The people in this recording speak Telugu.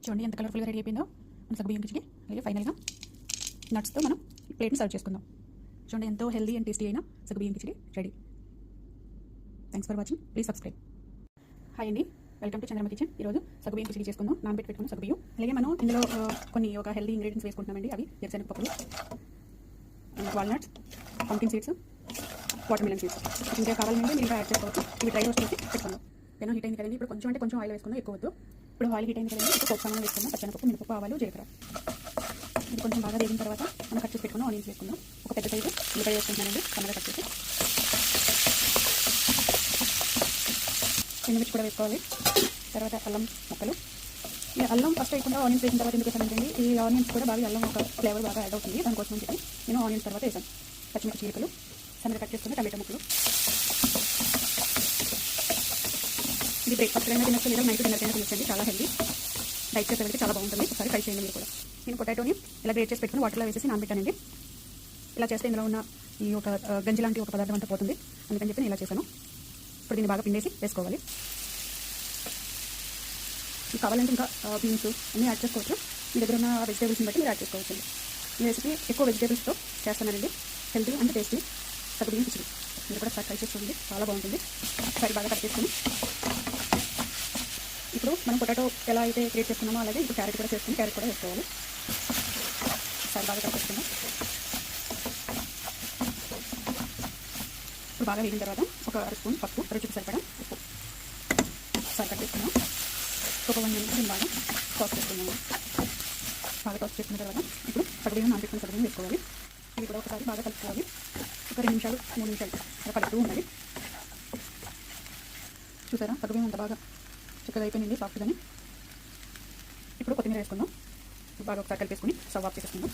చూడండి ఎంత కలర్ఫుల్గా రెడీ అయిపోయిందో మన సగ్గుబియ్యం కిచిడి. అలాగే ఫైనల్గా నట్స్తో మనం ప్లేట్ని సర్వ్ చేసుకుందాం. చూడండి ఎంతో హెల్దీ అండ్ టేస్టీ అయిన సగ్గుబియ్యం khichdi ready. Thanks for watching. Please subscribe. Hi అండి, వెల్కమ్ టు చంద్రమ కిచెన్. ఈరోజు సగ్గుబియ్యం కిచిడి చేసుకుందాం. నానబెట్టి పెట్టుకున్న సగ్గుబియ్యం. అలాగే మనం ఇందులో కొన్ని ఒక హెల్దీ ఇంగ్రీడియంట్స్ వేసుకుంటున్నామండి. అవి వేరుశనగ పప్పులు, walnuts, pumpkin seeds, water melon seeds. ఇంకా కావాలంటే మీరు ఇంకా యాడ్ చేసుకోవచ్చు. ఇవి డ్రై రోస్ట్ చేసి పెట్టుకుందాం. పెనం హీట్ అయింది కదండి. ఇప్పుడు కొంచెం అంటే కొంచెం ఆయిల్ వేసుకుందాం, ఎక్కువ వద్దు. ఇప్పుడు ఆయిల్ హీట్ అయింది కదండి. ఇప్పుడు పప్పు సామాన్లు వేసుకుందాం. పచ్చనపప్పు, మినపప్పు, ఆవాలు, జీలకర్ర. ఇది కొంచెం బాగా వేగిన తర్వాత మనం కట్ చేసి పెట్టుకున్నాం ఆనియన్స్ వేసుకుందాం. ఒక పెద్ద సైజు ఉల్లిపాయ వేసుకుంటున్నానండి, సన్నగా కట్ చేసి. ఎండుమిర్చి కూడా వేసుకోవాలి. తర్వాత అల్లం ముక్కలు. ఈ అల్లం ఫస్ట్ వేయకుండా ఆనియన్స్ వేసిన తర్వాత ఎందుకు వేసానంటే ఈ ఆనియన్స్ కూడా బాగా అల్లం ఒక ఫ్లేవర్ బాగా యాడ్ అవుతుంది. దానికోసం చెప్పి నేను ఆనియన్స్ తర్వాత వేసాను. పచ్చిమిర్చి చీలికలు, సన్నగా కట్ చేసుకుని టమాటో ముక్కలు. ఇది బ్రేక్ఫాస్ట్ అయినా తినచ్చు, లేదా నైట్ డిన్నర్ అయినా తినచ్చండి. చాలా హెల్దీ. డైట్ చేసేవాళ్ళకి చాలా బాగుంటుంది. ఒకసారి ట్రై చేయండి మీరు కూడా. నేను పొటాటోని ఇలా గ్రేట్ చేసి పెట్టుకుని వాటర్లో వేసేసి నానబెట్టానండి. ఇలా చేస్తే ఇందులో ఉన్న ఈ ఒక గంజి లాంటి ఒక పదార్థం అంతా పోతుంది. అందుకని చెప్పి నేను ఇలా చేశాను. ఇప్పుడు దీన్ని బాగా పిండేసి వేసుకోవాలి. మీకు కావాలంటే ఇంకా బీన్స్ అన్నీ యాడ్ చేసుకోవచ్చు. మీ దగ్గర ఉన్న వెజిటేబుల్స్ని బట్టి మీరు యాడ్ చేసుకోవచ్చు. ఈ రెసిపీ ఎక్కువ వెజిటేబుల్స్తో చేస్తానండి. హెల్తీ అండ్ టేస్టీ సగ్గుబియ్యం కిచిడి. మీరు కూడా ట్రై చేసుకోండి, చాలా బాగుంటుంది. ఒకసారి బాగా కట్ చేసుకుని ఇప్పుడు మనం పొటాటో ఎలా అయితే క్రియేట్ చేసుకున్నామో అలాగే ఇప్పుడు క్యారెట్ కూడా చేసుకుని క్యారెట్ కూడా వేసుకోవాలి. ఒకసారి బాగా కట్ చేసుకుందాం. ఇప్పుడు బాగా వేగిన తర్వాత ఒక అర స్పూన్ పప్పు, రుచికి సరిపడా ఉప్పు ఒకసారి కట్ చేసుకున్నాం. ఒక 1 minute దీన్ని బాగా టోస్ట్ చేసుకున్నాము. బాగా టోస్ట్ చేసుకున్న తర్వాత ఇప్పుడు సగ్గుబియ్యం నానబెట్టుకున్న సగ్గుబియ్యం వేసుకోవాలి. ఇది కూడా ఒకసారి బాగా కలుపుకోవాలి. ఒక 2 నిమిషాలు 3 నిమిషాలు అలా కలుపుతూ ఉండాలి. చూసారా సగ్గుబియ్యం అంత బాగా చక్కగా అయిపోయింది, సాఫ్ట్గానే. ఇప్పుడు కొత్తిమీర వేసుకుందాం. బాగా ఒకసారి కలిపేసుకుని స్టవ్ ఆఫ్ చేసేసుకుందాం.